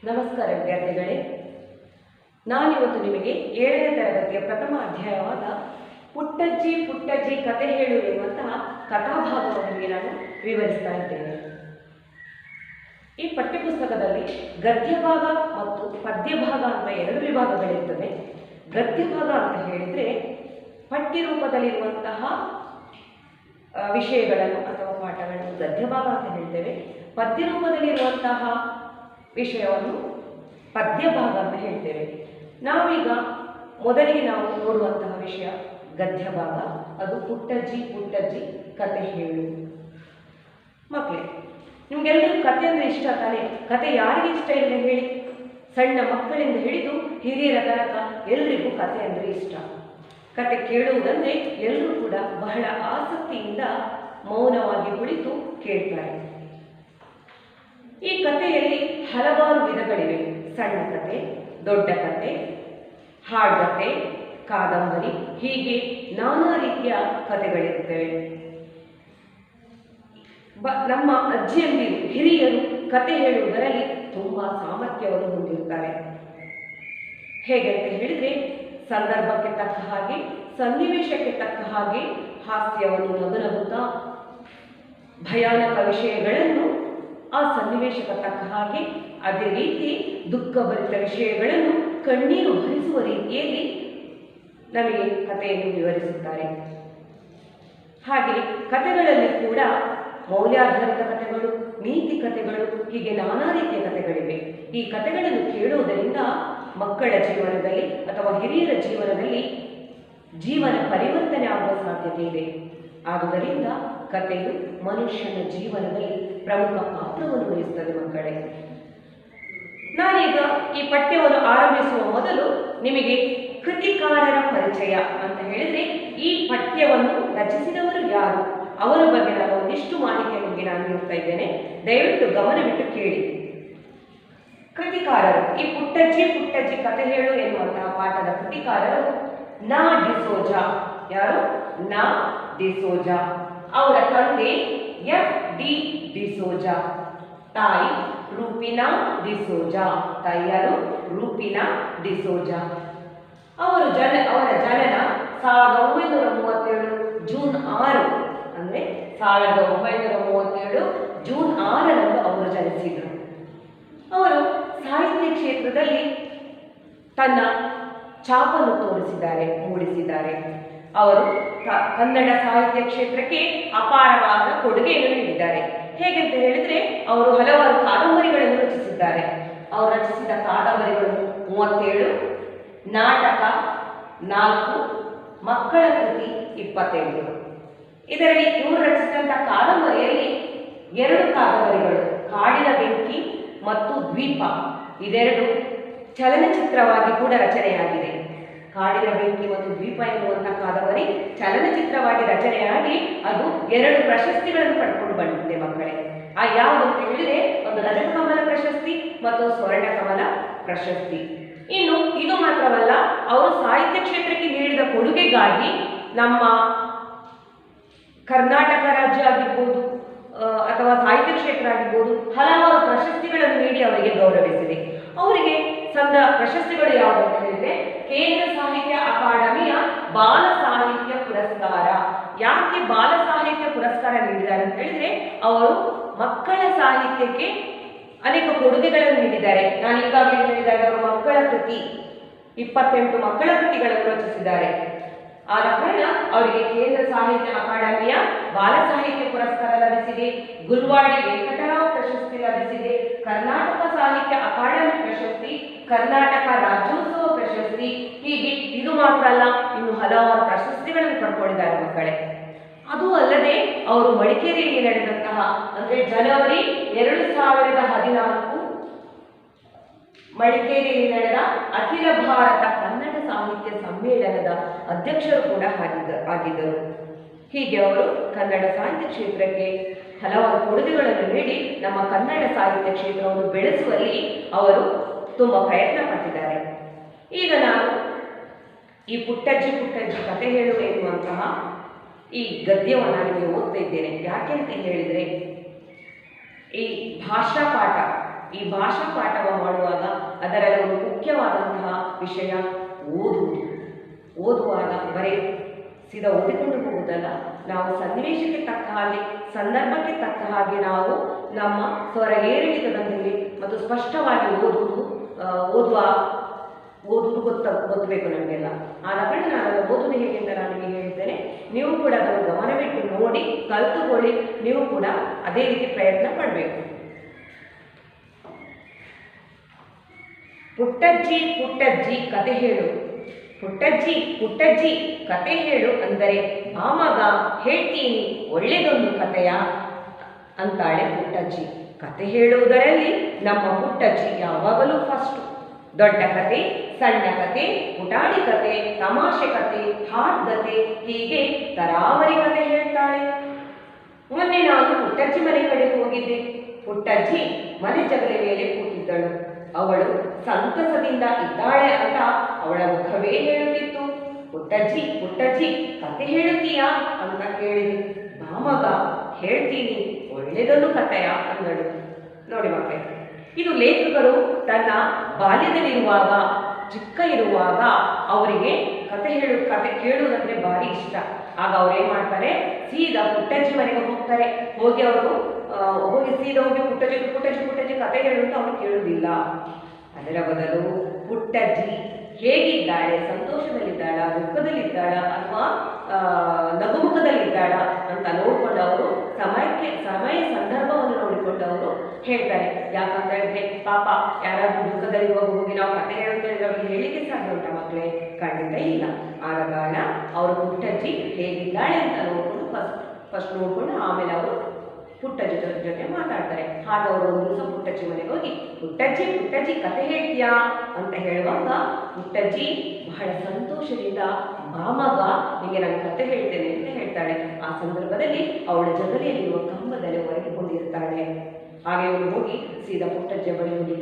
ನಮಸ್ಕಾರ ವಿದ್ಯಾರ್ಥಿಗಳೇ, ನಾನಿವತ್ತು ನಿಮಗೆ 7ನೇ ತರಗತಿಯ ಪ್ರಥಮ ಅಧ್ಯಾಯವಾದ ಪುಟ್ಟಜ್ಜಿ ಪುಟ್ಟಜ್ಜಿ ಕತೆ ಹೇಳು ಎನ್ನುವಂತಹ ಕಥಾಭಾಗವನ್ನು ನಿಮಗೆ ನಾನು ವಿವರಿಸ್ತಾ ಇದ್ದೇನೆ. ಈ ಪಠ್ಯಪುಸ್ತಕದಲ್ಲಿ ಗದ್ಯಭಾಗ ಮತ್ತು ಪದ್ಯಭಾಗ ಅಂತ ಎರಡು ವಿಭಾಗಗಳಿರ್ತವೆ. ಗದ್ಯಭಾಗ ಅಂತ ಹೇಳಿದರೆ ಪಠ್ಯರೂಪದಲ್ಲಿರುವಂತಹ ವಿಷಯಗಳನ್ನು ಅಥವಾ ಪಾಠಗಳನ್ನು ಗದ್ಯಭಾಗ ಅಂತ ಹೇಳ್ತೇವೆ. ಪದ್ಯರೂಪದಲ್ಲಿರುವಂತಹ ವಿಷಯವನ್ನು ಪದ್ಯಭಾಗ ಅಂತ ಹೇಳ್ತೇವೆ. ನಾವೀಗ ಮೊದಲಿಗೆ ನಾವು ನೋಡುವಂತಹ ವಿಷಯ ಗದ್ಯಭಾಗ, ಅದು ಪುಟ್ಟಜ್ಜಿ ಪುಟ್ಟಜ್ಜಿ ಕತೆ ಹೇಳು. ಮಕ್ಕಳೇ, ನಿಮಗೆಲ್ಲರೂ ಕತೆ ಅಂದರೆ ಇಷ್ಟ ತಾನೆ? ಕತೆ ಯಾರಿಗೆ ಇಷ್ಟ ಇಲ್ಲ ಹೇಳಿ? ಸಣ್ಣ ಮಕ್ಕಳಿಂದ ಹಿಡಿದು ಹಿರಿಯರ ತನಕ ಎಲ್ರಿಗೂ ಕತೆ ಅಂದರೆ ಇಷ್ಟ. ಕತೆ ಕೇಳುವುದಂದರೆ ಎಲ್ಲರೂ ಕೂಡ ಬಹಳ ಆಸಕ್ತಿಯಿಂದ ಮೌನವಾಗಿ ಕುಳಿತು ಕೇಳ್ತಾರೆ. ಈ ಕಥೆಯಲ್ಲಿ ಹಲವಾರು ವಿಧಗಳಿವೆ. ಸಣ್ಣ ಕತೆ, ದೊಡ್ಡ ಕತೆ, ಹಾಡ್ಕತೆ, ಕಾದಂಬರಿ, ಹೀಗೆ ನಾನಾ ರೀತಿಯ ಕಥೆಗಳಿರುತ್ತವೆ. ನಮ್ಮ ಅಜ್ಜಿಯಂದಿರು, ಹಿರಿಯರು ಕತೆ ಹೇಳುವುದರಲ್ಲಿ ತುಂಬ ಸಾಮರ್ಥ್ಯವನ್ನು ಹೊಂದಿರುತ್ತಾರೆ. ಹೇಗಂತ ಹೇಳಿದರೆ, ಸಂದರ್ಭಕ್ಕೆ ತಕ್ಕ ಹಾಗೆ, ಸನ್ನಿವೇಶಕ್ಕೆ ತಕ್ಕ ಹಾಗೆ ಹಾಸ್ಯವನ್ನು ನಗುನಗುತ್ತಾ, ಭಯಾನಕ ವಿಷಯಗಳನ್ನು ಆ ಸನ್ನಿವೇಶಕ್ಕೆ ತಕ್ಕ ಹಾಗೆ, ಅದೇ ರೀತಿ ದುಃಖಭರಿತ ವಿಷಯಗಳನ್ನು ಕಣ್ಣೀರು ಹರಿಸುವ ರೀತಿಯಲ್ಲಿ ನಮಗೆ ಕಥೆಯನ್ನು ವಿವರಿಸುತ್ತಾರೆ. ಹಾಗೆ ಕಥೆಗಳಲ್ಲಿ ಕೂಡ ಮೌಲ್ಯಾಧಾರಿತ ಕಥೆಗಳು, ನೀತಿ ಕಥೆಗಳು, ಹೀಗೆ ನಾನಾ ರೀತಿಯ ಕಥೆಗಳಿವೆ. ಈ ಕಥೆಗಳನ್ನು ಕೇಳುವುದರಿಂದ ಮಕ್ಕಳ ಜೀವನದಲ್ಲಿ ಅಥವಾ ಹಿರಿಯರ ಜೀವನದಲ್ಲಿ ಜೀವನ ಪರಿವರ್ತನೆ ಆಗುವ ಸಾಧ್ಯತೆ ಇದೆ. ಆದುದರಿಂದ ಕಥೆಯು ಮನುಷ್ಯನ ಜೀವನದಲ್ಲಿ ಪ್ರಮುಖ ಪಾತ್ರವನ್ನು ವಹಿಸುತ್ತದೆ. ಮಕ್ಕಳೇ, ನಾನೀಗ ಈ ಪಠ್ಯವನ್ನು ಆರಂಭಿಸುವ ಮೊದಲು ನಿಮಗೆ ಕೃತಿಕಾರರ ಪರಿಚಯ ಅಂತ ಹೇಳಿದರೆ, ಈ ಪಠ್ಯವನ್ನು ರಚಿಸಿದವರು ಯಾರು, ಅವರ ಬಗ್ಗೆ ನಾನು ಒಂದಿಷ್ಟು ಮಾಹಿತಿಯನ್ನು ನಿಮಗೆ ನಾನು ನೀಡ್ತಾ ಇದ್ದೇನೆ. ದಯವಿಟ್ಟು ಗಮನವಿಟ್ಟು ಕೇಳಿ. ಕೃತಿಕಾರರು, ಈ ಪುಟ್ಟಜ್ಜಿ ಪುಟ್ಟಜ್ಜಿ ಕತೆ ಹೇಳು ಎನ್ನುವಂತಹ ಪಾಠದ ಕೃತಿಕಾರರು ನಾ ಡಿಸೋಜಾ. ಯಾರು? ನಾ ಡಿಸೋಜಾ. ಅವರ ತಂದೆ ಎಫ್.ಡಿ. ಡಿಸೋಜಾ, ತಾಯಿ ರೂಪಿನಾ ಡಿಸೋಜಾ. ತಾಯಿಯಾರು? ರೂಪಿನಾ ಡಿಸೋಜಾ. ಅವರ ಜನನ 1937 ಜೂನ್ 6, ಅಂದರೆ 1937 ಜೂನ್ 6ರಂದು ಅವರು ಜನಿಸಿದರು. ಅವರು ಸಾಹಿತ್ಯ ಕ್ಷೇತ್ರದಲ್ಲಿ ತನ್ನ ಛಾಪನ್ನು ಮೂಡಿಸಿದ್ದಾರೆ. ಅವರು ಕನ್ನಡ ಸಾಹಿತ್ಯ ಕ್ಷೇತ್ರಕ್ಕೆ ಅಪಾರವಾದ ಕೊಡುಗೆಯನ್ನು ನೀಡಿದ್ದಾರೆ. ಹೇಗೆಂತ ಹೇಳಿದರೆ, ಅವರು ಹಲವಾರು ಕಾದಂಬರಿಗಳನ್ನು ರಚಿಸಿದ್ದಾರೆ. ಅವರು ರಚಿಸಿದ ಕಾದಂಬರಿಗಳು 37, ನಾಟಕ 4, ಮಕ್ಕಳ ಕೃತಿ 28. ಇದರಲ್ಲಿ ಇವರು ರಚಿಸಿದಂಥ ಕಾದಂಬರಿಯಲ್ಲಿ 2 ಕಾದಂಬರಿಗಳು, ಕಾಡಿನ ಬೆಂಕಿ ಮತ್ತು ದ್ವೀಪ, ಇದೆರಡು ಚಲನಚಿತ್ರವಾಗಿ ಕೂಡ ರಚನೆಯಾಗಿದೆ. ಕಾಡಿನ ಬೆಂಕಿ ಮತ್ತು ದ್ವೀಪ ಎನ್ನುವಂಥ ಕಾದಂಬರಿ ಚಲನಚಿತ್ರವಾಗಿ ರಚನೆಯಾಗಿ ಅದು 2 ಪ್ರಶಸ್ತಿಗಳನ್ನು ಪಡ್ಕೊಂಡು ಬಂದಿದೆ. ಮಕ್ಕಳೇ, ಆ ಯಾವುದು ಅಂತ ಹೇಳಿದರೆ, ಒಂದು ರಜತಕಮಲ ಪ್ರಶಸ್ತಿ ಮತ್ತು ಸ್ವರ್ಣಕಮಲ ಪ್ರಶಸ್ತಿ. ಇನ್ನು ಇದು ಮಾತ್ರವಲ್ಲ, ಅವರು ಸಾಹಿತ್ಯ ಕ್ಷೇತ್ರಕ್ಕೆ ನೀಡಿದ ಕೊಡುಗೆಗಾಗಿ ನಮ್ಮ ಕರ್ನಾಟಕ ರಾಜ್ಯ ಆಗಿರ್ಬೋದು ಅಥವಾ ಸಾಹಿತ್ಯ ಕ್ಷೇತ್ರ ಆಗಿರ್ಬೋದು ಹಲವಾರು ಪ್ರಶಸ್ತಿಗಳನ್ನು ನೀಡಿ ಅವರಿಗೆ ಗೌರವಿಸಿದೆ. ಅವರಿಗೆ ಸಂದ ಪ್ರಶಸ್ತಿಗಳು ಯಾವುದು ಅಂತ ಹೇಳಿದರೆ, ಕೇಂದ್ರ ಸಾಹಿತ್ಯ ಅಕಾಡೆಮಿಯ ಬಾಲ ಸಾಹಿತ್ಯ ಪುರಸ್ಕಾರ. ಯಾಕೆ ಬಾಲ ಸಾಹಿತ್ಯ ಪುರಸ್ಕಾರ ನೀಡಿದ್ದಾರೆ ಅಂತ ಹೇಳಿದರೆ, ಅವರು ಮಕ್ಕಳ ಸಾಹಿತ್ಯಕ್ಕೆ ಅನೇಕ ಕೊಡುಗೆಗಳನ್ನು ನೀಡಿದ್ದಾರೆ. ನಾನು ಈಗಾಗಲೇ ಹೇಳಿದಾಗ ಅವರು ಮಕ್ಕಳ ಕೃತಿ 28 ಮಕ್ಕಳ ಕೃತಿಗಳನ್ನು ರಚಿಸಿದ್ದಾರೆ. ಆದ ಕಾರಣ ಅವರಿಗೆ ಕೇಂದ್ರ ಸಾಹಿತ್ಯ ಅಕಾಡೆಮಿಯ ಬಾಲ ಸಾಹಿತ್ಯ ಪುರಸ್ಕಾರ ಲಭಿಸಿದೆ, ಗುಲ್ವಾಡಿ ವೆಂಕಟರಾವ್ ಪ್ರಶಸ್ತಿ ಲಭಿಸಿದೆ, ಕರ್ನಾಟಕ ಸಾಹಿತ್ಯ ಅಕಾಡೆಮಿ ಪ್ರಶಸ್ತಿ, ಕರ್ನಾಟಕ ರಾಜ್ಯೋತ್ಸವ ಪ್ರಶಸ್ತಿ, ಹೀಗೆ ಇದು ಮಾತ್ರ ಅಲ್ಲ, ಇನ್ನು ಹಲವಾರು ಪ್ರಶಸ್ತಿಗಳನ್ನು ಪಡ್ಕೊಂಡಿದ್ದಾರೆ. ಮಕ್ಕಳೇ, ಅದು ಅಲ್ಲದೆ ಅವರು ಮಡಿಕೇರಿಯಲ್ಲಿ ನಡೆದಂತಹ, ಅಂದರೆ ಜನವರಿ 2014 ಮಡಿಕೇರಿಯಲ್ಲಿ ನಡೆದ ಅಖಿಲ ಭಾರತ ಕನ್ನಡ ಸಾಹಿತ್ಯ ಸಮ್ಮೇಳನದ ಅಧ್ಯಕ್ಷರು ಕೂಡ ಆಗಿದ್ದರು. ಹೀಗೆ ಅವರು ಕನ್ನಡ ಸಾಹಿತ್ಯ ಕ್ಷೇತ್ರಕ್ಕೆ ಹಲವಾರು ಕೊಡುಗೆಗಳನ್ನು ನೀಡಿ ನಮ್ಮ ಕನ್ನಡ ಸಾಹಿತ್ಯ ಕ್ಷೇತ್ರವನ್ನು ಬೆಳೆಸುವಲ್ಲಿ ಅವರು ತುಂಬ ಪ್ರಯತ್ನ ಪಟ್ಟಿದ್ದಾರೆ. ಈಗ ನಾನು ಈ ಪುಟ್ಟಜ್ಜಿ ಪುಟ್ಟಜ್ಜಿ ಕತೆ ಹೇಳು ಎನ್ನುವಂತಹ ಈ ಗದ್ಯವನ್ನು ನಿಮಗೆ ಓದ್ತಾ ಇದ್ದೇನೆ. ಯಾಕೆಂತ ಹೇಳಿದರೆ, ಈ ಭಾಷಾ ಪಾಠ ಮಾಡುವಾಗ ಅದರಲ್ಲಿ ಒಂದು ಮುಖ್ಯವಾದಂತಹ ವಿಷಯ ಓದುವುದು. ಓದುವಾಗ ಬರೀ ಸೀದಾ ಓದಿಕೊಂಡು ಹೋಗುವುದಲ್ಲ, ನಾವು ಸನ್ನಿವೇಶಕ್ಕೆ ತಕ್ಕ ಹಾಗೆ, ಸಂದರ್ಭಕ್ಕೆ ತಕ್ಕ ಹಾಗೆ ನಾವು ನಮ್ಮ ಸ್ವರ ಏರಿಳಿತದೊಂದಿಗೆ ಮತ್ತು ಸ್ಪಷ್ಟವಾಗಿ ಓದುವುದು ಗೊತ್ತಬೇಕು ನಮಗೆಲ್ಲ. ಆದ ಕಾರಣ ನಾನು ಓದುವುದು ಹೇಗೆ ಅಂತ ನಾನು ನಿಮಗೆ ಹೇಳಿದ್ದೇನೆ. ನೀವು ಕೂಡ ಅದನ್ನು ಗಮನವಿಟ್ಟು ನೋಡಿ ಕಲಿತುಕೊಳ್ಳಿ. ನೀವು ಕೂಡ ಅದೇ ರೀತಿ ಪ್ರಯತ್ನ ಪಡಬೇಕು. ಪುಟ್ಟಜ್ಜಿ ಪುಟ್ಟಜ್ಜಿ ಕತೆ ಹೇಳು. ಪುಟ್ಟಜ್ಜಿ ಪುಟ್ಟಜ್ಜಿ ಕತೆ ಹೇಳು ಅಂದರೆ ಆ ಮಗ ಹೇಳ್ತೀನಿ ಒಳ್ಳೆದೊಂದು ಕತೆಯ ಅಂತಾಳೆ ಪುಟ್ಟಜ್ಜಿ. ಕತೆ ಹೇಳುವುದರಲ್ಲಿ ನಮ್ಮ ಪುಟ್ಟಜ್ಜಿ ಯಾವಾಗಲೂ ಫಸ್ಟು. ದೊಡ್ಡ ಕತೆ, ಸಣ್ಣ ಕತೆ, ಪುಟಾಣಿ ಕತೆ, ತಮಾಷೆ ಕತೆ, ಹಾಡ್ ಕತೆ, ಹೀಗೆ ತರಾವರಿ ಕತೆ ಹೇಳ್ತಾಳೆ. ಮೊನ್ನೆ ನಾನು ಪುಟ್ಟಜ್ಜಿ ಮನೆ ಕಡೆ ಹೋಗಿದ್ದೆ. ಪುಟ್ಟಜ್ಜಿ ಮನೆ ಜಗಲಿ ಮೇಲೆ ಕೂತಿದ್ದಳು. ಅವಳು ಸಂತಸದಿಂದ ಇದ್ದಾಳೆ ಅಂತ ಅವಳ ಮುಖವೇ ಹೇಳುತ್ತಿತ್ತು. ಪುಟ್ಟಜ್ಜಿ ಪುಟ್ಟಜ್ಜಿ ಕತೆ ಹೇಳುತ್ತೀಯಾ ಅಂತ ಕೇಳಿದೆ. ಮಗ ಹೇಳ್ತೀನಿ ಒಳ್ಳೆದೊಂದು ಕಥೆಯ ಅಂದಳು. ನೋಡಿ ಮಕ್ಕಳೇ, ಇದು ಲೇಖಕರು ತನ್ನ ಬಾಲ್ಯದಲ್ಲಿರುವಾಗ, ಚಿಕ್ಕ ಇರುವಾಗ ಅವರಿಗೆ ಕತೆ ಕೇಳುವುದಂದ್ರೆ ಭಾರಿ ಇಷ್ಟ. ಆಗ ಅವ್ರು ಏನು ಮಾಡ್ತಾರೆ, ಸೀದಾ ಪುಟ್ಟಜ್ಜಿ ಮನೆಗೆ ಹೋಗ್ತಾರೆ. ಹೋಗಿ ಸೀದಾ ಹೋಗಿ ಪುಟ್ಟಜ್ಜಿ ಪುಟ್ಟಜ್ಜಿ ಪುಟ್ಟಜ್ಜಿ ಕತೆ ಹೇಳುವಂತ ಅವ್ರು ಕೇಳುವುದಿಲ್ಲ. ಅದರ ಬದಲು ಪುಟ್ಟಜ್ಜಿ ಹೇಗಿದ್ದಾಳೆ, ಸಂತೋಷದಲ್ಲಿದ್ದಾಳ, ದುಃಖದಲ್ಲಿದ್ದಾಳ ಅಥವಾ ನಗುಮುಖದಲ್ಲಿದ್ದಾಳ ಅಂತ ನೋಡಿಕೊಂಡು ಅವರು ಸಮಯ ಸಂದರ್ಭವನ್ನು ನೋಡಿಕೊಂಡು ಅವರು ಹೇಳ್ತಾರೆ. ಯಾಕಂತ ಹೇಳಿದ್ರೆ ಪಾಪ ಯಾರಾದ್ರೂ ದುಃಖದಲ್ಲಿರುವಾಗ ಹೋಗಿ ನಾವು ಕತೆ ಹೇಳುತ್ತೇವೆ, ಅವ್ರಿಗೆ ಹೇಳಿಕೆ ಸಾಧ್ಯ ಉಂಟ ಮಕ್ಕಳೇ? ಖಂಡಿತ ಇಲ್ಲ. ಆದ ಕಾರಣ ಅವರು ಪುಟ್ಟಜ್ಜಿ ಹೇಗಿದ್ದಾಳೆ ಅಂತ ನೋಡ್ಕೊಂಡು ಫಸ್ಟ್ ನೋಡ್ಕೊಂಡು ಆಮೇಲೆ ಅವರು ಪುಟ್ಟಜ್ಜಿ ಜೊತೆ ಮಾತಾಡ್ತಾರೆ. ಹಾಗೆ ಅವರು ಒಂದು ದಿವಸ ಪುಟ್ಟಜ್ಜಿ ಮನೆಗೆ ಹೋಗಿ ಪುಟ್ಟಜ್ಜಿ ಪುಟ್ಟಜ್ಜಿ ಕತೆ ಹೇಳ್ತೀಯಾ ಅಂತ ಹೇಳುವಾಗ ಪುಟ್ಟಜ್ಜಿ ಬಹಳ ಸಂತೋಷದಿಂದ ಮಗ ನಿಮಗೆ ನಾನು ಕತೆ ಹೇಳ್ತೇನೆ ಅಂತ ಹೇಳ್ತಾಳೆ. ಆ ಸಂದರ್ಭದಲ್ಲಿ ಅವಳ ಜಗಲಿಯಲ್ಲಿರುವ ಕಂಬದಲ್ಲಿ ಒರಗಿಕೊಂಡಿರ್ತಾಳೆ. ಹಾಗೆ ಅವಳು ಹೋಗಿ ಸೀದಾ ಪುಟ್ಟಜ್ಜಿಯ ಬಳಿ ಹೋಗಿ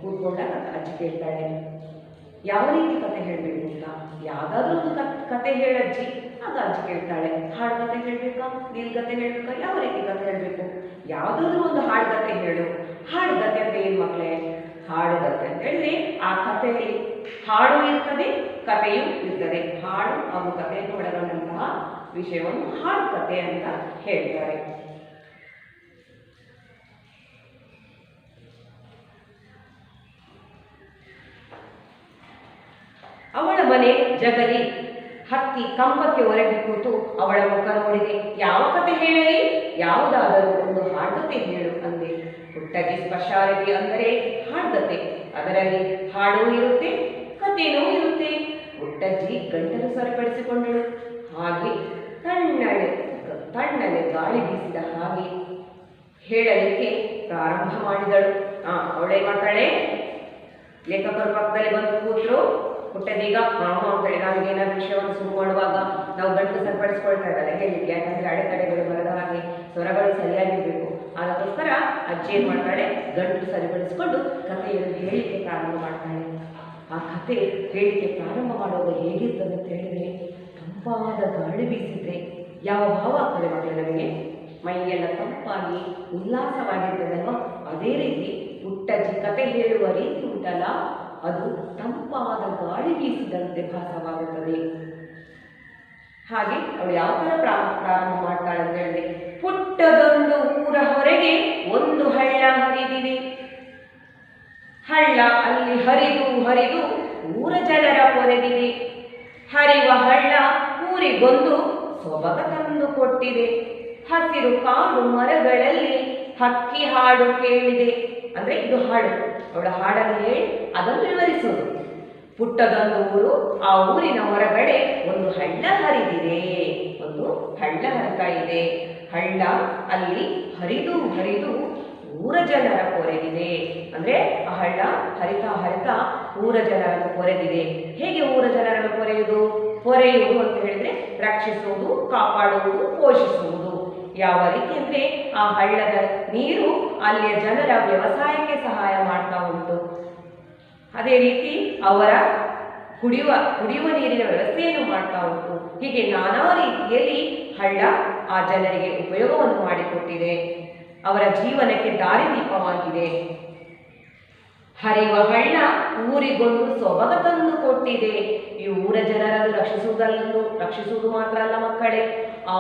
ಕೂತ್ಕೊಂಡಾಗ ಅಜ್ಜಿ ಕೇಳ್ತಾಳೆ, ಯಾವ ರೀತಿ ಕತೆ ಹೇಳಬೇಕು ಅಂತ. ಯಾವುದಾದ್ರೂ ಒಂದು ಕತೆ ಹೇಳಜ್ಜಿ. ಆಗ ಅಜ್ಜಿ ಕೇಳ್ತಾಳೆ, ಹಾಡು ಕತೆ ಹೇಳ್ಬೇಕಾ, ನೀಲ್ ಕತೆ ಹೇಳ್ಬೇಕಾ, ಯಾವ ರೀತಿ ಕತೆ ಹೇಳಬೇಕು? ಯಾವುದಾದ್ರೂ ಒಂದು ಹಾಡು ಕತೆ ಹೇಳು. ಹಾಡು ಕತೆ ಅಂತ ಏನು ಮಕ್ಕಳೇ? ಹಾಡು ಕತೆ ಅಂತ ಹೇಳಿದ್ರೆ ಆ ಕಥೆಯಲ್ಲಿ ಹಾಡು ಇರ್ತದೆ, ಕಥೆಯೂ ಇರ್ತದೆ. ಹಾಡು ಹಾಗೂ ಕಥೆಯನ್ನು ಒಳಗೊಂಡಂತಹ ವಿಷಯವನ್ನು ಹಾಡು ಕತೆ ಅಂತ ಹೇಳ್ತಾರೆ. ಅವಳ ಮನೆ ಜಗಲಿ ಹತ್ತಿ ಕಂಬಕ್ಕೆ ಹೊರಗೆ ಕೂತು ಅವಳ ಮುಖ ನೋಡಿದೆ. ಯಾವ ಕತೆ ಹೇಳಲಿ? ಯಾವುದಾದರೂ ಒಂದು ಹಾಡುಕತೆ ಹೇಳು ಅಂದೆ. ಪುಟ್ಟಜ್ಜಿ ಸ್ಪೆಷಾಲಿಟಿ ಅಂದರೆ ಹಾಡುಕತೆ. ಅದರಲ್ಲಿ ಹಾಡು ಇರುತ್ತೆ, ಕಥೆನೂ ಇರುತ್ತೆ. ಪುಟ್ಟಜ್ಜಿ ಗಂಟಲು ಸರಿಪಡಿಸಿಕೊಂಡಳು. ಹಾಗೆ ತಣ್ಣನೆ ಗಾಳಿ ಬೀಸಿದ ಹಾಗೆ ಹೇಳಲಿಕ್ಕೆ ಪ್ರಾರಂಭ ಮಾಡಿದಳು. ಅವಳೇ ಮಾತಾಳೆ. ಲೇಖಕರು ಪಕ್ಕದಲ್ಲಿ ಬಂದು ಕೂತರು. ಪುಟ್ಟದೀಗ ಅಂತೇಳಿ ನಮಗೆ ಏನಾದ್ರು ವಿಷಯವನ್ನು ಶುರು ಮಾಡುವಾಗ ನಾವು ಗಂಟಲು ಸರಿಪಡಿಸ್ಕೊಳ್ತಾ ಇದ್ದಾರೆ ಹೇಳಲಿಕ್ಕೆ. ಯಾಕಂದ್ರೆ ಅಡೆತಡೆಗಳು ಬರದ ಹಾಗೆ ಸ್ವರಗಳು ಸರಿಯಾಗಿರ್ಬೇಕು. ಅದಕ್ಕೋಸ್ಕರ ಅಜ್ಜಿ ಏನ್ ಮಾಡ್ತಾಳೆ, ಗಂಟಲು ಸರಿಪಡಿಸಿಕೊಂಡು ಕಥೆಯನ್ನು ಹೇಳಲಿಕ್ಕೆ ಪ್ರಾರಂಭ ಮಾಡ್ತಾಳೆ. ಆ ಕಥೆ ಹೇಳಿಕೆ ಪ್ರಾರಂಭ ಮಾಡುವಾಗ ಹೇಗಿರ್ತದೆ ಅಂತ ಹೇಳಿದ್ರೆ, ತಂಪಾದ ಗಾಳಿ ಬೀಸಿದ್ರೆ ಯಾವ ಭಾವ ಆಗ್ತದೆ ಮಕ್ಕಳು? ನಮಗೆ ಮೈಯೆಲ್ಲ ತಂಪಾಗಿ ಉಲ್ಲಾಸವಾಗಿರ್ತದಲ್ವಾ? ಅದೇ ರೀತಿ ಪುಟ್ಟಜ್ಜಿ ಕತೆ ಹೇಳುವ ರೀತಿ ಉಂಟಲ್ಲ, ಅದು ತಂಪಾದ ಗಾಳಿ ಬೀಸಿದಂತೆ ಭಾಸವಾಗುತ್ತದೆ. ಹಾಗೆ ಅವಳು ಯಾವ ಥರ ಪ್ರಾರಂಭ ಮಾಡ್ತಾಳೆ ಅಂತ ಹೇಳಿದ್ರೆ, ಪುಟ್ಟದೊಂದು ಊರ ಹೊರಗೆ ಒಂದು ಹಳ್ಳ ಹರಿದಿದೆ. ಹಳ್ಳ ಅಲ್ಲಿ ಹರಿದು ಊರ ಜನರ ಪೊರೆದಿದೆ. ಹರಿವ ಹಳ್ಳ ಊರಿಗೊಂದು ಸೊಬಗ ತಂದು ಕೊಟ್ಟಿದೆ. ಹಸಿರು ಕಾಡು ಮರಗಳಲ್ಲಿ ಹಕ್ಕಿ ಹಾಡು ಕೇಳಿದೆ. ಅಂದ್ರೆ ಇದು ಹಾಡು. ಅವಳ ಹಾಡನ್ನು ಹೇಳಿ ಅದನ್ನು ವಿವರಿಸುವುದು. ಪುಟ್ಟದೊಂದು ಊರು, ಆ ಊರಿನ ಹೊರಗಡೆ ಒಂದು ಹಳ್ಳ ಹರಿದಿದೆ. ಒಂದು ಹಳ್ಳ ಹರಿತಾ ಇದೆ. ಹಳ್ಳ ಅಲ್ಲಿ ಹರಿದು ಊರ ಜನರ ಪೊರೆದಿದೆ. ಅಂದ್ರೆ ಆ ಹಳ್ಳ ಹರಿತಾ ಊರ ಜನರನ್ನು ಪೊರೆದಿದೆ. ಹೇಗೆ ಊರ ಜನರನ್ನು ಪೊರೆಯುವುದು ಅಂತ ಹೇಳಿದ್ರೆ ರಕ್ಷಿಸುವುದು, ಕಾಪಾಡುವುದು, ಪೋಷಿಸುವುದು. ಯಾವ ರೀತಿ ಅಂದ್ರೆ ಆ ಹಳ್ಳದ ನೀರು ಅಲ್ಲಿಯ ಜನರ ವ್ಯವಸಾಯಕ್ಕೆ ಸಹಾಯ ಮಾಡ್ತಾ ಉಂಟು. ಅದೇ ರೀತಿ ಅವರ ಕುಡಿಯುವ ನೀರಿನ ವ್ಯವಸ್ಥೆಯನ್ನು ಮಾಡ್ತಾ ಉಂಟು. ಹೀಗೆ ನಾನಾ ರೀತಿಯಲ್ಲಿ ಹಳ್ಳ ಆ ಜನರಿಗೆ ಉಪಯೋಗವನ್ನು ಮಾಡಿಕೊಟ್ಟಿದೆ. ಅವರ ಜೀವನಕ್ಕೆ ದಾರಿದೀಪವಾಗಿದೆ. ಹರಿವ ಹಳ್ಳ ಊರಿಗೊಂದು ಸೊಬಗ ತಂದು ಕೊಟ್ಟಿದೆ. ಈ ಊರ ಜನರನ್ನು ರಕ್ಷಿಸುವುದು ಮಾತ್ರ ಅಲ್ಲ ಮಕ್ಕಳೇ, ಆ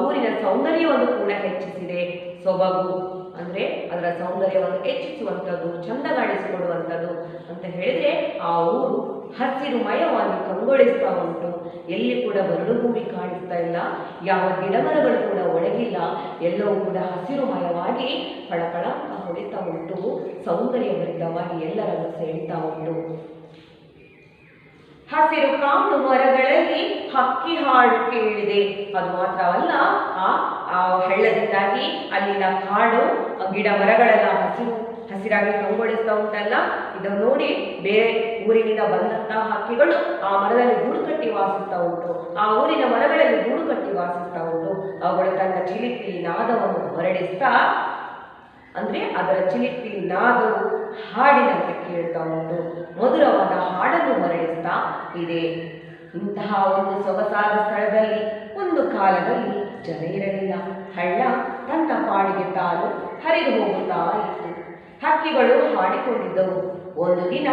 ಊರಿನ ಸೌಂದರ್ಯವನ್ನು ಕೂಡ ಹೆಚ್ಚಿಸಿದೆ. ಸೊಬಗು ಅಂದ್ರೆ ಅದರ ಸೌಂದರ್ಯವನ್ನು ಹೆಚ್ಚಿಸುವಂಥದ್ದು, ಚಂದಗಾಣಿಸಿಕೊಡುವಂಥದ್ದು ಅಂತ ಹೇಳಿದ್ರೆ ಆ ಊರು ಹಸಿರುಮಯವಾಗಿ ಕಂಗೊಳಿಸ್ತಾ ಉಂಟು. ಎಲ್ಲಿ ಕೂಡ ಬರಡು ಭೂಮಿ ಕಾಣಿಸ್ತಾ ಇಲ್ಲ, ಯಾವ ಗಿಡಮರಗಳು ಕೂಡ ಒಣಗಿಲ್ಲ, ಎಲ್ಲವೂ ಕೂಡ ಹಸಿರುಮಯವಾಗಿ ಫಳಫಳ ಹೊಳಿತಾ ಉಂಟು, ಸೌಂದರ್ಯಭರಿತವಾಗಿ ಎಲ್ಲರನ್ನು ಸೆಳೀತಾ ಉಂಟು. ಹಸಿರು ಕಾಡು ಮರಗಳಲ್ಲಿ ಹಕ್ಕಿ ಹಾಡು ಕೇಳಿದೆ. ಅದು ಮಾತ್ರವಲ್ಲ, ಆ ಹಳ್ಳದಿಂದಾಗಿ ಅಲ್ಲಿನ ಕಾಡು ಗಿಡ ಮರಗಳೆಲ್ಲ ಹಸಿರಾಗಿ ಕಂಗೊಳಿಸ್ತಾ ಉಂಟಲ್ಲ, ಇದನ್ನು ನೋಡಿ ಬೇರೆ ಊರಿನಿಂದ ಬಂದಂತಹ ಹಕ್ಕಿಗಳು ಆ ಮರದಲ್ಲಿ ಗೂಡು ಕಟ್ಟಿ ವಾಸಿಸ್ತಾ ಉಂಟು, ಆ ಊರಿನ ಮರಗಳಲ್ಲಿ ಗೂಡು ಕಟ್ಟಿ ವಾಸಿಸ್ತಾ ಉಂಟು. ಅವುಗಳು ತನ್ನ ಚಿಲಿಪಿಲಿ ನಾದವನ್ನು ಹೊರಡಿಸ್ತಾ, ಅಂದ್ರೆ ಅದರ ಚಿಲಿಪಿಲಿ ನಾದವು ಹಾಡಿನಂತೆ ಕೇಳ್ತಾ ಉಂಟು, ಮಧುರವಾದ ಹಾಡನ್ನು ಹೊರಡಿಸ್ತಾ ಇದೆ. ಇಂತಹ ಒಂದು ಸೊಗಸಾದ ಸ್ಥಳದಲ್ಲಿ ಒಂದು ಕಾಲದಲ್ಲಿ ಜನ ಇರಲಿಲ್ಲ. ಹಳ್ಳ ತನ್ನ ಪಾಡಿಗೆ ತಾನು ಹರಿದು ಹೋಗುತ್ತಾ ಇತ್ತು. ಹಕ್ಕಿಗಳು ಹಾಡಿಕೊಂಡಿದ್ದವು. ಒಂದು ದಿನ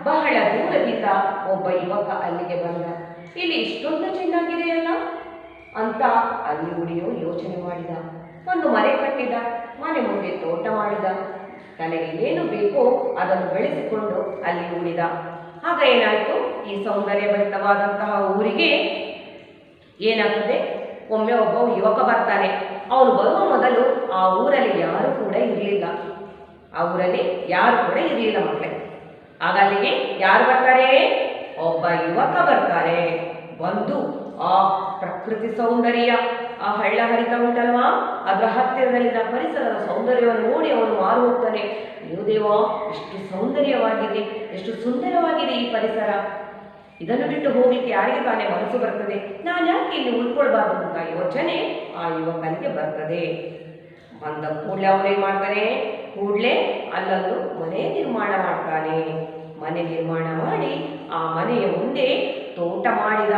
ಬಹಳ ದೂರದಿಂದ ಒಬ್ಬ ಯುವಕ ಅಲ್ಲಿಗೆ ಬಂದ. ಇಲ್ಲಿ ಇಷ್ಟೊಂದು ಚೆನ್ನಾಗಿದೆಯಲ್ಲ ಅಂತ ಅಲ್ಲಿ ಉಳಿಯೋ ಯೋಚನೆ ಮಾಡಿದ. ಒಂದು ಮನೆ ಕಟ್ಟಿದ, ಮನೆ ಮುಂದೆ ತೋಟ ಮಾಡಿದ, ತನಗೆ ಏನು ಬೇಕೋ ಅದನ್ನು ಬೆಳೆಸಿಕೊಂಡು ಅಲ್ಲಿ ಉಳಿದ. ಆಗ ಏನಾಯಿತು, ಈ ಸೌಂದರ್ಯಭರಿತವಾದಂತಹ ಊರಿಗೆ ಏನಾಗ್ತದೆ, ಒಮ್ಮೆ ಒಬ್ಬ ಯುವಕ ಬರ್ತಾನೆ. ಅವನು ಬರುವ ಮೊದಲು ಆ ಊರಲ್ಲಿ ಯಾರು ಕೂಡ ಇರಲಿಲ್ಲ. ಮಕ್ಕಳೇ. ಆಗ ಅಲ್ಲಿಗೆ ಯಾರು ಬರ್ತಾರೆ? ಒಬ್ಬ ಯುವಕ ಬರ್ತಾರೆ. ಬಂದು ಆ ಪ್ರಕೃತಿ ಸೌಂದರ್ಯ, ಆ ಹಳ್ಳ ಹರಿತ ಉಂಟಲ್ವಾ, ಅದರ ಹತ್ತಿರದಲ್ಲಿನ ಪರಿಸರದ ಸೌಂದರ್ಯವನ್ನು ನೋಡಿ ಅವನು ಮಾರು ಹೋಗ್ತಾನೆ. ಅಯ್ಯೋ ದೇವಾ, ಎಷ್ಟು ಸೌಂದರ್ಯವಾಗಿದೆ, ಎಷ್ಟು ಸುಂದರವಾಗಿದೆ ಈ ಪರಿಸರ, ಇದನ್ನು ಬಿಟ್ಟು ಹೋಗ್ಲಿಕ್ಕೆ ಯಾರಿಗೆ ತಾನೇ ಮನಸ್ಸು ಬರ್ತದೆ, ನಾನು ಯಾಕೆ ಇಲ್ಲಿ ಉಳ್ಕೊಳ್ಬಾರ್ದು ಅಂತ ಯೋಚನೆ ಆ ಯುವಕನಿಗೆ ಬರ್ತದೆ. ಬಂದ ಕೂಡಲೇ ಅವನೇನ್ ಮಾಡ್ತಾನೆ, ಕೂಡಲೇ ಅಲ್ಲೊಂದು ಮನೆ ನಿರ್ಮಾಣ ಮಾಡ್ತಾನೆ. ಮನೆ ನಿರ್ಮಾಣ ಮಾಡಿ ಆ ಮನೆಯ ಮುಂದೆ ತೋಟ ಮಾಡಿದ.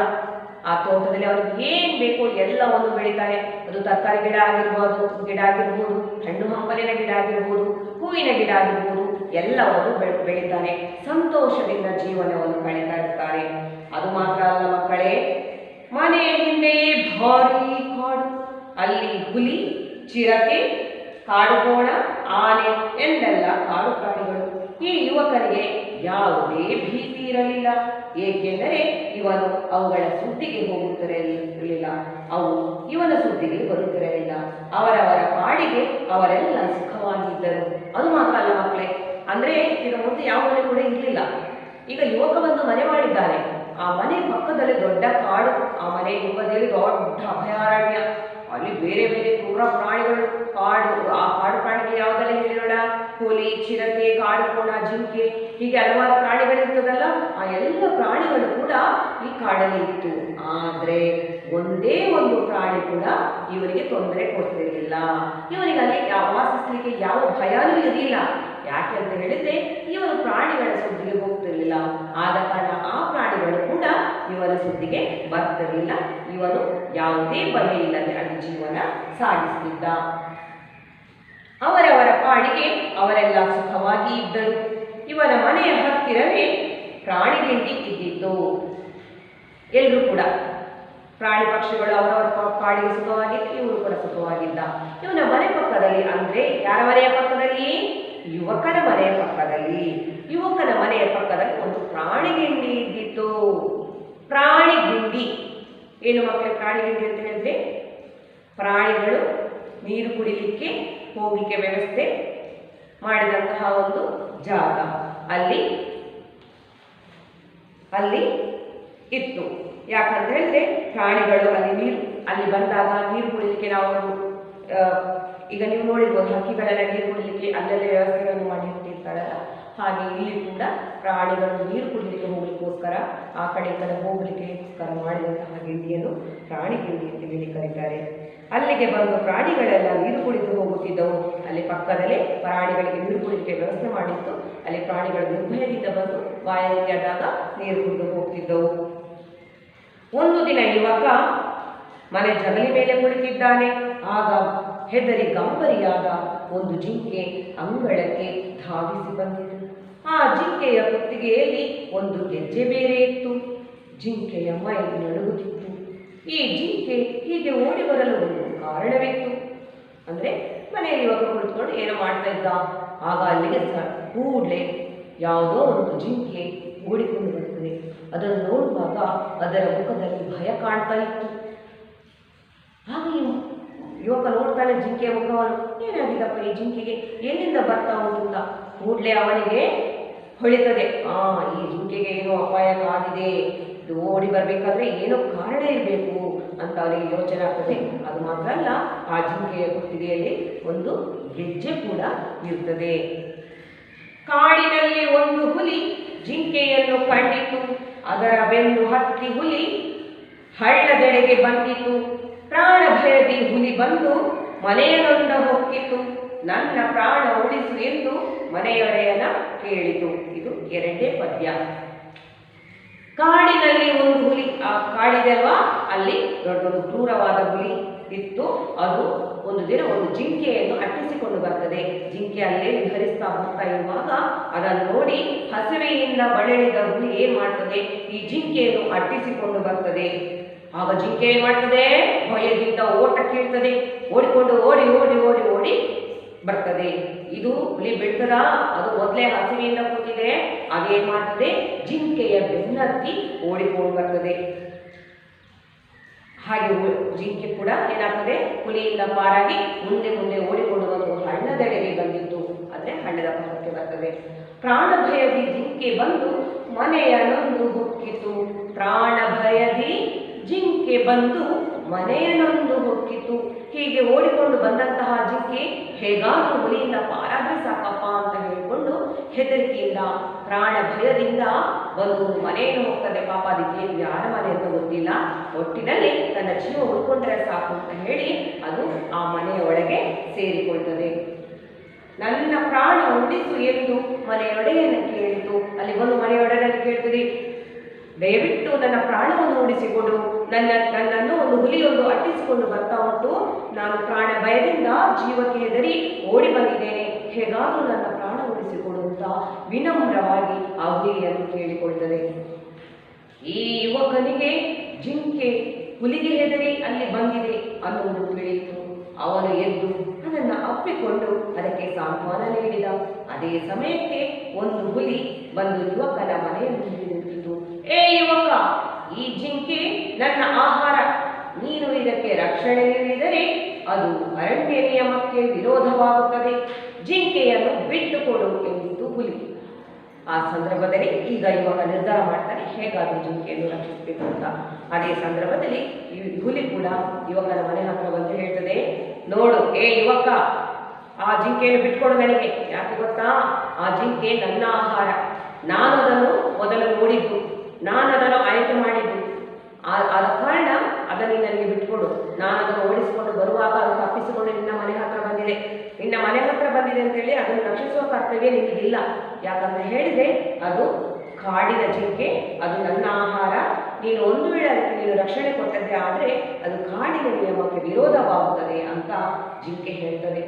ಆ ತೋಟದಲ್ಲಿ ಅವನಿಗೆ ಏನ್ ಬೇಕೋ ಎಲ್ಲವನ್ನು ಬೆಳಿತಾನೆ. ಅದು ತರಕಾರಿ ಗಿಡ ಆಗಿರ್ಬೋದು, ಹಣ್ಣು ಹಂಪಲಿನ ಗಿಡ ಆಗಿರ್ಬೋದು, ಹೂವಿನ ಗಿಡ ಆಗಿರ್ಬೋದು, ಎಲ್ಲವನ್ನು ಬೆಳಿತಾನೆ. ಸಂತೋಷದಿಂದ ಜೀವನವನ್ನು ಕಳೀತಾ ಇರ್ತಾರೆ. ಅದು ಮಾತ್ರ ಅಲ್ಲ ಮಕ್ಕಳೇ, ಮನೆಯ ಹಿಂದೆಯೇ ಭಾರೀ ಕಾಡು. ಅಲ್ಲಿ ಹುಲಿ, ಚಿರತೆ, ಕಾಡುಕೋಣ, ಆನೆ ಎಂದೆಲ್ಲ ಕಾಡು ಪ್ರಾಣಿಗಳು. ಈ ಯುವಕರಿಗೆ ಯಾವುದೇ ಭೀತಿ ಇರಲಿಲ್ಲ. ಏಕೆಂದರೆ ಇವನು ಅವುಗಳ ಸುದ್ದಿಗೆ ಹೋಗುತ್ತಿರಲಿಲ್ಲ, ಅವು ಇವನ ಸುದ್ದಿಗೆ ಬರುತ್ತಿರಲಿಲ್ಲ. ಅವರವರ ಪಾಡಿಗೆ ಅವರೆಲ್ಲ ಸುಖವಾಗಿದ್ದರು. ಅದು ಮಾತ್ರ ಅಲ್ಲ ಮಕ್ಕಳೇ, ಅಂದ್ರೆ ಈಗ ಮುಂದೆ ಯಾವ ಮನೆ ಕೂಡ ಇರಲಿಲ್ಲ. ಈಗ ಯುವಕ ಬಂದು ಮನೆ ಮಾಡಿದ್ದಾನೆ. ಆ ಮನೆ ಪಕ್ಕದಲ್ಲಿ ದೊಡ್ಡ ಕಾಡು, ಆ ಮನೆ ಹಿಂಬದಿಯಲ್ಲಿ ದೊಡ್ಡ ಅಭಯಾರಣ್ಯ. ಅಲ್ಲಿ ಬೇರೆ ಬೇರೆ ಕ್ರೂರ ಪ್ರಾಣಿಗಳು, ಆ ಕಾಡು ಪ್ರಾಣಿಗಳು ಯಾವುದೆಲ್ಲ ಹೇಳಿರೋಣ, ಹುಲಿ, ಚಿರತೆ, ಕಾಡುಕೋಣ, ಜಿಂಕೆ, ಹೀಗೆ ಹಲವಾರು ಪ್ರಾಣಿಗಳಿರ್ತದಲ್ಲ, ಆ ಎಲ್ಲ ಪ್ರಾಣಿಗಳು ಕೂಡ ಈ ಕಾಡಲ್ಲಿ ಇತ್ತು. ಆದ್ರೆ ಒಂದೇ ಒಂದು ಪ್ರಾಣಿ ಕೂಡ ಇವರಿಗೆ ತೊಂದರೆ ಕೊಡ್ತಿರ್ಲಿಲ್ಲ. ಇವರಿಗೆ ಅಲ್ಲಿ ವಾಸಿಸ್ಲಿಕ್ಕೆ ಯಾವ ಭಯನೂ ಇರಲಿಲ್ಲ. ಯಾಕೆ ಅಂತ ಹೇಳಿದ್ರೆ ಇವನು ಪ್ರಾಣಿಗಳ ಸುದ್ದಿಗೆ ಹೋಗ್ತಿರ್ಲಿಲ್ಲ. ಆದ ಕಾರಣ ಆ ಪ್ರಾಣಿಗಳು ಕೂಡ ಇವನ ಸುದ್ದಿಗೆ ಬರ್ತಿರ್ಲಿಲ್ಲ. ಇವನು ಯಾವುದೇ ಭಯ ಇಲ್ಲದೆ ಅಲ್ಲಿ ಜೀವನ ಸಾಗಿಸ್ತಿದ್ದ. ಅವರವರ ಪಾಡಿಗೆ ಅವರೆಲ್ಲ ಸುಖವಾಗಿ ಇದ್ದರು. ಇವನ ಮನೆಯ ಹತ್ತಿರವೇ ಪ್ರಾಣಿಗಿಂಡಿ ಇದ್ದಿತ್ತು. ಎಲ್ಲರೂ ಕೂಡ ಪ್ರಾಣಿ ಪಕ್ಷಿಗಳು ಅವರವರ ಪಾಡಿಗೆ ಸುಖವಾಗಿತ್ತು, ಇವನು ಕೂಡ ಸುಖವಾಗಿದ್ದ. ಇವನ ಮನೆ ಪಕ್ಕದಲ್ಲಿ, ಅಂದ್ರೆ ಯಾರ ಮನೆಯ ಪಕ್ಕದಲ್ಲಿ? ಯುವಕನ ಮನೆಯ ಪಕ್ಕದಲ್ಲಿ. ಯುವಕನ ಮನೆಯ ಪಕ್ಕದಲ್ಲಿ ಒಂದು ಪ್ರಾಣಿಗಿಂಡಿ ಇದ್ದಿತ್ತು. ಪ್ರಾಣಿಗಿಂಡಿ ಏನು ಮಕ್ಕಳೇ ಪ್ರಾಣಿಗಿಂಡಿ ಅಂತ ಹೇಳಿದ್ರೆ, ಪ್ರಾಣಿಗಳು ನೀರು ಕುಡಿಲಿಕ್ಕೆ ಹೋಗ್ಲಿಕ್ಕೆ ವ್ಯವಸ್ಥೆ ಮಾಡಿದಂತಹ ಒಂದು ಜಾಗ ಅಲ್ಲಿ ಇತ್ತು. ಯಾಕಂತ ಹೇಳಿದ್ರೆ ಪ್ರಾಣಿಗಳು ಅಲ್ಲಿ ಬಂದಾಗ ನೀರು ಕುಡಿಲಿಕ್ಕೆ ನಾವು ಈಗ ನೀವು ನೋಡಿರ್ಬೋದು, ಹಕ್ಕಿಗಳೆಲ್ಲ ನೀರು ಕುಡಿಲಿಕ್ಕೆ ಅಲ್ಲೆಲ್ಲ ವ್ಯವಸ್ಥೆಗಳನ್ನು ಮಾಡಿ ಇಟ್ಟಿರ್ತಾರಲ್ಲ, ಹಾಗೆ ಇಲ್ಲಿ ಕೂಡ ಪ್ರಾಣಿಗಳು ನೀರು ಕುಡಿಲಿಕ್ಕೆ ಹೋಗ್ಲಿಕ್ಕೋಸ್ಕರ ಆ ಕಡೆ ಈ ಕಡೆ ಹೋಗ್ಲಿಕ್ಕೋಸ್ಕರ ಮಾಡಿದಂತಹ ಗಿಂಡಿಯನ್ನು ಪ್ರಾಣಿ ಗಿಂಡಿ ಅಂತ ಹೇಳಿ ಕರೀತಾರೆ. ಅಲ್ಲಿಗೆ ಬಂದು ಪ್ರಾಣಿಗಳೆಲ್ಲ ನೀರು ಕುಡಿದು ಹೋಗುತ್ತಿದ್ದವು. ಅಲ್ಲಿ ಪಕ್ಕದಲ್ಲೇ ಪ್ರಾಣಿಗಳಿಗೆ ನೀರು ಕುಡಿಲಿಕ್ಕೆ ವ್ಯವಸ್ಥೆ ಮಾಡಿತ್ತು. ಅಲ್ಲಿ ಪ್ರಾಣಿಗಳು ನಿರ್ಭಯದಿಂದ ಬಂದು ಬಾಯಾರಿಕೆ ಆದಾಗ ನೀರು ಕುಡಿದು ಹೋಗ್ತಿದ್ದವು. ಒಂದು ದಿನ ಯುವಕ ಮನೆ ಜಗಲಿ ಮೇಲೆ ಕುಳಿತಿದ್ದಾನೆ. ಆಗ ಹೆದರಿ ಗಾಬರಿಯಾದ ಒಂದು ಜಿಂಕೆ ಅಂಗಳಕ್ಕೆ ಧಾವಿಸಿ ಬಂದಿತು. ಆ ಜಿಂಕೆಯ ಕುತ್ತಿಗೆಯಲ್ಲಿ ಒಂದು ಗೆಜ್ಜೆ ಬೇರೆ ಇತ್ತು. ಜಿಂಕೆಯ ಮೈ ನಡುಗುತ್ತಿತ್ತು. ಈ ಜಿಂಕೆ ಹೀಗೆ ಓಡಿ ಬರಲು ಒಂದು ಕಾರಣವಿತ್ತು. ಅಂದರೆ ಮನೆಯಲ್ಲಿ ಇವಾಗ ಕುಳಿತುಕೊಂಡು ಏನೋ ಮಾಡ್ತಾ ಇದ್ದ. ಆಗ ಅಲ್ಲಿಗೆ ಕೂಡಲೇ ಯಾವುದೋ ಒಂದು ಜಿಂಕೆ ಓಡಿಕೊಂಡು ಬರ್ತದೆ. ಅದನ್ನು ನೋಡುವಾಗ ಅದರ ಮುಖದಲ್ಲಿ ಭಯ ಕಾಣ್ತಾ ಇತ್ತು. ಆಗ ಯುವಕ ನೋಡ್ತಾನೆ ಜಿಂಕೆಯ ಮುಖವನ್ನು. ಏನಾಗಿದ್ದಪ್ಪ ಈ ಜಿಂಕೆಗೆ, ಎಲ್ಲಿಂದ ಬರ್ತಾ ಉಂಟು? ಕೂಡಲೇ ಅವನಿಗೆ ಹೊಳಿತದೆ, ಈ ಜಿಂಕೆಗೆ ಏನೋ ಅಪಾಯ ಕಾದಿದೆ, ಇದು ಓಡಿ ಬರಬೇಕಾದ್ರೆ ಏನೋ ಕಾರಣ ಇರಬೇಕು ಅಂತ ಅವನಿಗೆ ಯೋಚನೆ ಆಗ್ತದೆ. ಅದು ಮಾತ್ರ ಅಲ್ಲ, ಆ ಜಿಂಕೆಯ ಕುತ್ತಿಗೆಯಲ್ಲಿ ಒಂದು ಗೆಜ್ಜೆ ಕೂಡ ಇರ್ತದೆ. ಕಾಡಿನಲ್ಲಿ ಒಂದು ಹುಲಿ ಜಿಂಕೆಯನ್ನು ಕಂಡಿತು. ಅದರ ಬೆನ್ನು ಹತ್ತಿ ಹುಲಿ ಹಳ್ಳದೆಡೆಗೆ ಬಂದಿತು. ಪ್ರಾಣ ಭಯದಿ ಹುಲಿ ಬಂದು ಮನೆಯನ್ನೊಂದ ಹೊಕ್ಕಿತು. ನನ್ನ ಪ್ರಾಣ ಉಳಿಸು ಎಂದು ಮನೆಯೊಡೆಯನ ಕೇಳಿತು. ಇದು ಎರಡನೇ ಪದ್ಯ. ಕಾಡಿನಲ್ಲಿ ಒಂದು ಹುಲಿ, ಆ ಕಾಡಿದೆ ಅಲ್ವಾ, ಅಲ್ಲಿ ದೊಡ್ಡದೊಂದು ಕ್ರೂರವಾದ ಹುಲಿ ಇತ್ತು. ಅದು ಒಂದು ದಿನ ಒಂದು ಜಿಂಕೆಯನ್ನು ಅಟ್ಟಿಸಿಕೊಂಡು ಬರ್ತದೆ. ಜಿಂಕೆ ಅಲ್ಲೇ ವಿಹರಿಸ್ತಾ ಹೋಗ್ತಾ ಇರುವಾಗ ಅದನ್ನು ನೋಡಿ ಹಸಿವೆಯಿಂದ ಬಳಲಿದ ಹುಲಿ ಏನ್ ಮಾಡ್ತದೆ, ಈ ಜಿಂಕೆಯನ್ನು ಅಟ್ಟಿಸಿಕೊಂಡು ಬರ್ತದೆ. ಆಗ ಜಿಂಕೆ ಏನ್ ಮಾಡ್ತದೆ, ಭಯದಿಂದ ಓಟಕ್ಕಿರ್ತದೆ. ಓಡಿಕೊಂಡು ಓಡಿ ಓಡಿ ಓಡಿ ಓಡಿ ಬರ್ತದೆ. ಇದು ಹುಲಿ ಬಿಡ್ತದ, ಅದು ಮೊದಲೇ ಹಸಿವೆಯಿಂದ ಕೂತಿದೆ. ಅದೇನ್ ಮಾಡ್ತದೆ, ಜಿಂಕೆಯ ಬೆನ್ನತ್ತಿ ಓಡಿಕೊಂಡು ಬರ್ತದೆ. ಹಾಗೆ ಜಿಂಕೆ ಕೂಡ ಏನಾಗ್ತದೆ, ಹುಲಿಯಿಂದ ಪಾರಾಗಿ ಮುಂದೆ ಮುಂದೆ ಓಡಿಕೊಂಡು ಬಂದು ಹಳ್ಳದೆಡೆಗೆ ಬಂದಿತ್ತು. ಅಂದ್ರೆ ಹಳ್ಳದ ಪಕ್ಕಕ್ಕೆ ಬರ್ತದೆ. ಪ್ರಾಣ ಭಯದಿ ಜಿಂಕೆ ಬಂದು ಮನೆಯನ್ನೊಂದು ಹೊಕ್ಕಿತು. ಪ್ರಾಣ ಭಯದಿ ಜಿಂಕೆ ಬಂದು ಮನೆಯನ್ನೊಂದು ಹೊಕ್ಕಿತು. ಹೀಗೆ ಓಡಿಕೊಂಡು ಬಂದಂತಹ ಜಿಂಕೆ ಹೇಗಾದ್ರೂ ಹುಲಿಯಿಂದ ಪಾರಾದ್ರೆ ಸಾಕಪ್ಪ ಅಂತ ಹೇಳಿಕೊಂಡು ಹೆದರಿಕೆಯಿಂದ ಪ್ರಾಣ ಭಯದಿಂದ ಒಂದು ಮನೆಯನ್ನು ಹೋಗ್ತದೆ. ಪಾಪ ಅದಕ್ಕೆ ಯಾರ ಮನೆ ಅಂತ ಗೊತ್ತಿಲ್ಲ, ಒಟ್ಟಿನಲ್ಲಿ ತನ್ನ ಜೀವ ಉಳ್ಕೊಂಡ್ರೆ ಸಾಕು ಅಂತ ಹೇಳಿ ಅದು ಆ ಮನೆಯ ಒಳಗೆ ಸೇರಿಕೊಳ್ತದೆ. ನನ್ನ ಪ್ರಾಣ ಉಳಿಸು ಎಂದು ಮನೆಯೊಡೆಯನ ಕೇಳಿತು. ಅಲ್ಲಿ ಬಂದು ಮನೆಯೊಡೆಯನ ಕೇಳ್ತದೆ, ದಯವಿಟ್ಟು ನನ್ನ ಪ್ರಾಣವನ್ನು ಉಳಿಸಿಕೊಡು, ನನ್ನನ್ನು ಒಂದು ಹುಲಿಯೊಂದು ಅಟ್ಟಿಸಿಕೊಂಡು ಬರ್ತಾ ಉಂಟು, ನಾನು ಪ್ರಾಣ ಭಯದಿಂದ ಜೀವಕ್ಕೆ ಹೆದರಿ ಓಡಿ ಬಂದಿದ್ದೇನೆ, ಹೇಗಾದರೂ ನನ್ನ ಪ್ರಾಣ ಉಳಿಸಿಕೊಡು ಅಂತ ವಿನಮ್ರವಾಗಿ ಆ ಹುಲಿಯನ್ನು ಕೇಳಿಕೊಳ್ತದೆ. ಈ ಯುವಕನಿಗೆ ಜಿಂಕೆ ಹುಲಿಗೆ ಹೆದರಿ ಅಲ್ಲಿ ಬಂದಿದೆ ಅನ್ನುವುದು ತಿಳಿಯಿತು. ಅವನು ಎದ್ದು ಅದನ್ನು ಅಪ್ಪಿಕೊಂಡು ಅದಕ್ಕೆ ಸಾಂತ್ವನ ನೀಡಿದ. ಅದೇ ಸಮಯಕ್ಕೆ ಒಂದು ಹುಲಿ ಬಂದು ಯುವಕನ ಮನೆಯ ಮುಂದೆ ನಿಂತಿತು. ಏ ಯುವಕ, ಈ ಜಿಂಕೆ ನನ್ನ ಆಹಾರ, ನೀನು ಇದಕ್ಕೆ ರಕ್ಷಣೆ ನೀಡಿದರೆ ಅದು ಅರಣ್ಯ ನಿಯಮಕ್ಕೆ ವಿರೋಧವಾಗುತ್ತದೆ, ಜಿಂಕೆಯನ್ನು ಬಿಟ್ಟುಕೊಡು ಎಂದಿತು ಹುಲಿ. ಆ ಸಂದರ್ಭದಲ್ಲಿ ಈಗ ಯುವಕ ನಿರ್ಧಾರ ಮಾಡ್ತಾನೆ ಹೇಗಾದರೂ ಜಿಂಕೆಯನ್ನು ರಕ್ಷಿಸಬೇಕು ಅಂತ. ಅದೇ ಸಂದರ್ಭದಲ್ಲಿ ಈ ಹುಲಿ ಕೂಡ ಯುವಕನ ಮನೆ ಹತ್ರ ಬಂದು ಹೇಳ್ತದೆ, ನೋಡು ಏ ಯುವಕ, ಆ ಜಿಂಕೆಯನ್ನು ಬಿಟ್ಕೊಡು ನನಗೆ. ಯಾಕೆ ಗೊತ್ತಾ, ಆ ಜಿಂಕೆ ನನ್ನ ಆಹಾರ, ನಾನು ಅದನ್ನು ಮೊದಲು ನೋಡಿದ್ದು, ನಾನು ಅದನ್ನು ಆಯ್ಕೆ ಮಾಡಿದ್ದು. ಆದ ಕಾರಣ ಅದನ್ನು ನನಗೆ ಬಿಟ್ಕೊಡು. ನಾನು ಅದನ್ನು ಓಡಿಸಿಕೊಂಡು ಬರುವಾಗ ಅದು ತಪ್ಪಿಸಿಕೊಂಡು ನಿನ್ನ ಮನೆ ಹತ್ರ ಬಂದಿದೆ. ನಿನ್ನ ಮನೆ ಹತ್ರ ಬಂದಿದೆ ಅಂತೇಳಿ ಅದನ್ನು ರಕ್ಷಿಸುವ ಕರ್ತವ್ಯ ನಿನಗಿಲ್ಲ. ಯಾಕಂತ ಹೇಳಿದೆ, ಅದು ಕಾಡಿನ ಜಿಂಕೆ, ಅದು ನನ್ನ ಆಹಾರ. ನೀನು ಒಂದು ವೇಳೆ ಅದಕ್ಕೆ ನೀನು ರಕ್ಷಣೆ ಕೊಟ್ಟದ್ದೇ ಆದರೆ ಅದು ಕಾಡಿನ ನಿಯಮಕ್ಕೆ ವಿರೋಧವಾಗುತ್ತದೆ ಅಂತ ಜಿಂಕೆ ಹೇಳ್ತದೆ,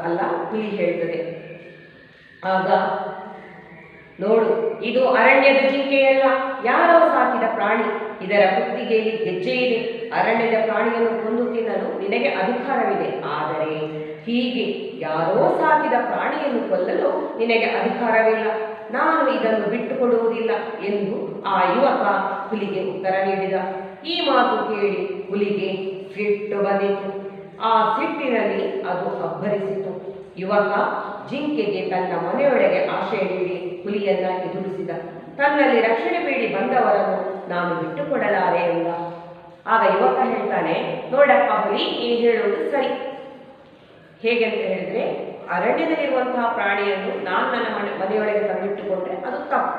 ಅಲ್ಲ ಹುಲಿ ಹೇಳ್ತದೆ. ಆಗ ನೋಡು, ಇದು ಅರಣ್ಯದ ಜಿಂಕೆಯಲ್ಲ, ಯಾರೋ ಸಾಕಿದ ಪ್ರಾಣಿ. ಇದರ ಕುತ್ತಿಗೆಯಲ್ಲಿ ಗೆಜ್ಜೆ ಇದೆ. ಅರಣ್ಯದ ಪ್ರಾಣಿಯನ್ನು ಕೊಂದು ತಿನ್ನಲು ನಿನಗೆ ಅಧಿಕಾರವಿದೆ, ಆದರೆ ಹೀಗೆ ಯಾರೋ ಸಾಕಿದ ಪ್ರಾಣಿಯನ್ನು ಕೊಲ್ಲಲು ನಿನಗೆ ಅಧಿಕಾರವಿಲ್ಲ. ನಾನು ಇದನ್ನು ಬಿಟ್ಟುಕೊಡುವುದಿಲ್ಲ ಎಂದು ಆ ಯುವಕ ಹುಲಿಗೆ ಉತ್ತರ ನೀಡಿದ. ಈ ಮಾತು ಕೇಳಿ ಹುಲಿಗೆ ಸಿಟ್ಟು ಬಂದಿತು. ಆ ಸಿಟ್ಟಿನಲ್ಲಿ ಅದು ಅಬ್ಬರಿಸಿತು. ಯುವಕ ಜಿಂಕೆಗೆ ತನ್ನ ಮನೆಯೊಳಗೆ ಆಶ್ರಯ ನೀಡಿ ಹುಲಿಯನ್ನ ಎದುರಿಸಿದ. ತನ್ನಲ್ಲಿ ರಕ್ಷಣೆ ಬೇಡಿ ಬಂದವರನ್ನು ನಾನು ಬಿಟ್ಟುಕೊಡಲಾರೆ ಎಂದ. ಆಗ ಯುವಕ ಹೇಳ್ತಾನೆ, ನೋಡಪ್ಪ ಹುಲಿ, ನೀನು ಹೇಳುವುದು ಸರಿ. ಹೇಗೆ ಅಂತ ಹೇಳಿದ್ರೆ, ಅರಣ್ಯದಲ್ಲಿರುವಂತಹ ಪ್ರಾಣಿಯನ್ನು ನಾನು ನನ್ನ ಮನೆಯೊಳಗೆ ತಂದಿಟ್ಟುಕೊಂಡ್ರೆ ಅದು ತಪ್ಪು,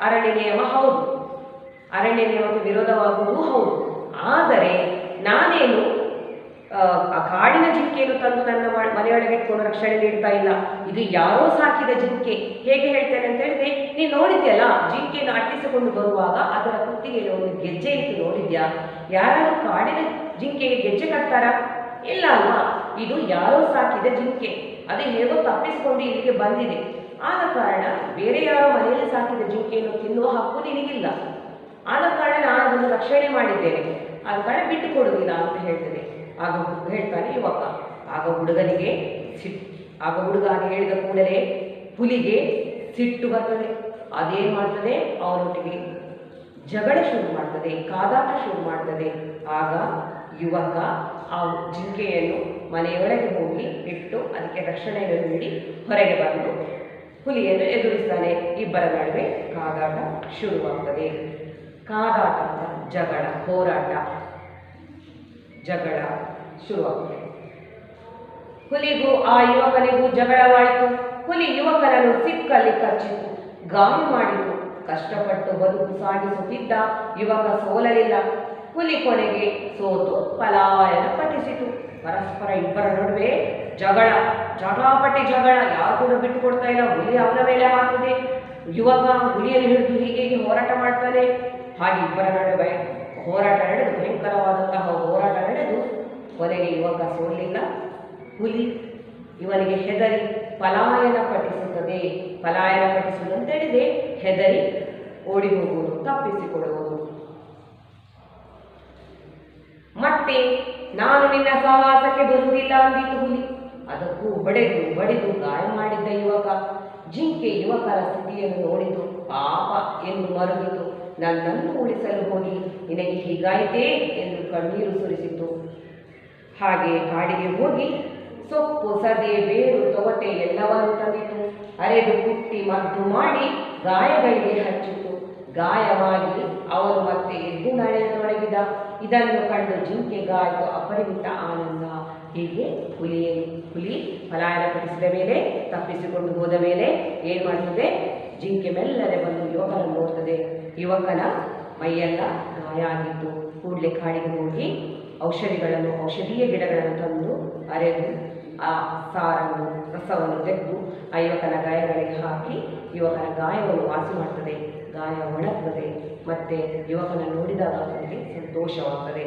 ಅರಣ್ಯ ನಿಯಮ ಹೌದು, ಅರಣ್ಯ ನಿಯಮಕ್ಕೆ ವಿರೋಧವಾಗುವುದು ಹೌದು. ಆದರೆ ನಾನೇನು ಆ ಕಾಡಿನ ಜಿಂಕೆಯನ್ನು ತಂದು ನನ್ನ ಮನೆಯೊಳಗೆ ಇಟ್ಕೊಂಡು ರಕ್ಷಣೆ ನೀಡ್ತಾ ಇಲ್ಲ, ಇದು ಯಾರೋ ಸಾಕಿದ ಜಿಂಕೆ. ಹೇಗೆ ಹೇಳ್ತೇನೆ ಅಂತ ಹೇಳಿದ್ರೆ, ನೀನು ನೋಡಿದ್ಯಲ್ಲ, ಜಿಂಕೆಯನ್ನು ಅಟ್ಟಿಸಿಕೊಂಡು ಬರುವಾಗ ಅದರ ಕುತ್ತಿಗೆಯಲ್ಲಿ ಒಂದು ಗೆಜ್ಜೆ ಇತ್ತು, ನೋಡಿದ್ಯಾ? ಯಾರಾದ್ರೂ ಕಾಡಿನ ಜಿಂಕೆಗೆ ಗೆಜ್ಜೆ ಕಟ್ತಾರ? ಇಲ್ಲ ಅಲ್ವಾ, ಇದು ಯಾರೋ ಸಾಕಿದ ಜಿಂಕೆ, ಅದು ಹೇಗೋ ತಪ್ಪಿಸಿಕೊಂಡು ಇಲ್ಲಿಗೆ ಬಂದಿದೆ. ಆದ ಕಾರಣ ಬೇರೆ ಯಾರೋ ಮನೆಯಲ್ಲಿ ಸಾಕಿದ ಜಿಂಕೆಯನ್ನು ತಿನ್ನುವ ಹಕ್ಕು ನಿನಗಿಲ್ಲ. ಆದ ಕಾರಣ ನಾನು ಅದನ್ನು ರಕ್ಷಣೆ ಮಾಡಿದ್ದೇನೆ, ಆದ ಕಾರಣ ಬಿಟ್ಟು ಕೊಡುವುದಿಲ್ಲ ಅಂತ ಹೇಳ್ತದೆ. ಆಗ ಹೇಳ್ತಾನೆ ಯುವಕ. ಆಗ ಹುಡುಗನಿಗೆ ಆಗ ಹುಡುಗ ಹೇಳಿದ ಕೂಡಲೇ ಹುಲಿಗೆ ಸಿಟ್ಟು ಬರ್ತದೆ. ಅದೇನು ಮಾಡ್ತದೆ, ಅವನೊಟ್ಟಿಗೆ ಜಗಳ ಶುರು ಮಾಡ್ತದೆ, ಕಾದಾಟ ಶುರು ಮಾಡ್ತದೆ. ಆಗ ಯುವಕ ಆ ಜಿಂಕೆಯನ್ನು ಮನೆಯೊಳಗೆ ಹೋಗಿ ಇಟ್ಟು ಅದಕ್ಕೆ ರಕ್ಷಣೆಯನ್ನು ನೀಡಿ ಹೊರಗೆ ಬಂದು ಹುಲಿಯನ್ನು ಎದುರಿಸ್ತಾನೆ. ಇಬ್ಬರ ನಡುವೆ ಕಾದಾಟ ಶುರುವಾಗ್ತದೆ. ಕಾದಾಟ ಅಂತ ಜಗಳ, ಹೋರಾಟ, ಜಗಳ ಶುರುವಾಗ್ತದೆ. ಹುಲಿಗೂ ಆ ಯುವಕನಿಗೂ ಜಗಳವಾಯಿತು. ಹುಲಿ ಯುವಕನನ್ನು ಸಿಕ್ಕಲ್ಲಿ ಕಚ್ಚಿತು, ಗಾಯ ಮಾಡಿತು. ಕಷ್ಟಪಟ್ಟು ಬದುಕು ಸಾಗಿಸುತ್ತಿದ್ದ ಯುವಕ ಸೋಲಲಿಲ್ಲ. ಹುಲಿ ಕೊನೆಗೆ ಸೋತು ಪಲಾಯನ ಪಠಿಸಿತು. ಪರಸ್ಪರ ಇಬ್ಬರ ನಡುವೆ ಜಗಳ, ಜಟಾಪಟಿ ಜಗಳ. ಯಾರು ಕೂಡ ಬಿಟ್ಟು ಕೊಡ್ತಾ ಇಲ್ಲ. ಹುಲಿ ಅವನ ಮೇಲೆ ಹಾಕ್ತದೆ, ಯುವಕ ಹುಲಿಯನ್ನು ಹಿಡಿದು ಹೀಗೆ ಹೋರಾಟ ಮಾಡ್ತಾನೆ. ಹಾಗೆ ಇಬ್ಬರ ನಡುವೆ ಹೋರಾಟ ನಡೆದು, ಭಯಂಕರವಾದಂತಹ ಹೋರಾಟ ನಡೆದು ಕೊನೆಗೆ ಯುವಕ ಸೋಲಿಲ್ಲ. ಹುಲಿ ಇವನಿಗೆ ಹೆದರಿ ಪಲಾಯನ ಪಠಿಸುತ್ತದೆ. ಪಲಾಯನ ಪಠಿಸುವುದು ಅಂತ ಹೇಳಿದೆ ಹೆದರಿ ಓಡಿ ಹೋಗುವುದು, ತಪ್ಪಿಸಿಕೊಳ್ಳುವುದು. ಮತ್ತೆ ನಾನು ನಿನ್ನ ಸಹವಾಸಕ್ಕೆ ಬರುವುದಿಲ್ಲ ಅಂದಿತು ಹುಲಿ. ಅದಕ್ಕೂ ಬಡಿದು ಗಾಯ ಮಾಡಿದ್ದ ಯುವಕ. ಜಿಂಕೆ ಯುವಕರ ಸ್ಥಿತಿಯನ್ನು ನೋಡಿತು, ಪಾಪ ಎಂದು ಮರುಗಿತು. ನನ್ನನ್ನು ಉಳಿಸಲು ಹೋಗಿ ನಿನಗೆ ಹೀಗಾಯಿತೇ ಎಂದು ಕಣ್ಣೀರು ಸುರಿಸಿತು. ಹಾಗೆ ಕಾಡಿಗೆ ಹೋಗಿ ಸೊಪ್ಪು, ಸದೆ, ಬೇರು, ತೊಗಟೆ ಎಲ್ಲವನ್ನು ತಂದಿತು. ಅರೆದು ಕುಟ್ಟಿ ಮದ್ದು ಮಾಡಿ ಗಾಯಗಳಿಗೆ ಹಚ್ಚಿತು. ಗಾಯವಾಗಿ ಅವನು ಮತ್ತೆ ಎದ್ದು ನಡೆಯತೊಡಗಿದ. ಇದನ್ನು ಕಂಡು ಜಿಂಕೆಗಾಯಿತು ಅಪರಿಮಿತ ಆನಂದ. ಹೀಗೆ ಹುಲಿ ಪಲಾಯನ ಪಡಿಸಿದ ಮೇಲೆ, ತಪ್ಪಿಸಿಕೊಂಡು ಹೋದ ಮೇಲೆ ಏನು ಮಾಡ್ತದೆ, ಜಿಂಕೆ ಮೆಲ್ಲನೆ ಬಂದು ಯುವಕನನ್ನು ನೋಡ್ತದೆ. ಯುವಕನ ಮೈಯೆಲ್ಲ ಗಾಯ ಆಗಿತ್ತು. ಕೂಡಲೇ ಕಾಡಿಗೆ ಹೋಗಿ ಔಷಧೀಯ ಗಿಡಗಳನ್ನು ತಂದು ಅರೆದು ಆ ಸಾರನ್ನು, ರಸವನ್ನು ತೆಗೆದು ಆ ಯುವಕನ ಗಾಯಗಳಿಗೆ ಹಾಕಿ ಯುವಕನ ಗಾಯವನ್ನು ವಾಸಿ ಮಾಡ್ತದೆ. ಗಾಯ ಒಣಗ್ತದೆ. ಮತ್ತೆ ಯುವಕನ ನೋಡಿದಾಗ ಅವನಿಗೆ ಸಂತೋಷವಾಗ್ತದೆ.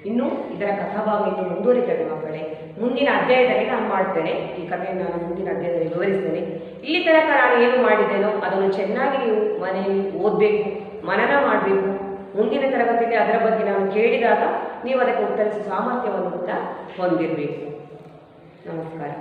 ಇನ್ನು ಇದರ ಕಥಾಭಾಗ ಇನ್ನು ಮುಂದುವರಿತದೆ ಮಕ್ಕಳೇ. ಮುಂದಿನ ಅಧ್ಯಾಯದಲ್ಲಿ ನಾನು ಮಾಡ್ತೇನೆ. ಈ ಕಥೆಯನ್ನು ನಾನು ಮುಂದಿನ ಅಧ್ಯಾಯದಲ್ಲಿ ವಿವರಿಸ್ತೇನೆ. ಇಲ್ಲಿ ತನಕ ನಾನು ಏನು ಮಾಡಿದ್ದೇನೋ ಅದನ್ನು ಚೆನ್ನಾಗಿ ನೀವು ಮನೆಯಲ್ಲಿ ಓದಬೇಕು, ಮನನ ಮಾಡಬೇಕು. ಮುಂದಿನ ತರಗತಿಯಲ್ಲಿ ಅದರ ಬಗ್ಗೆ ನಾನು ಕೇಳಿದಾಗ ನೀವು ಅದಕ್ಕೆ ಉತ್ತರಿಸುವ ಸಾಮರ್ಥ್ಯವನ್ನು ಕೂಡ ಹೊಂದಿರಬೇಕು. ನಮಸ್ಕಾರ.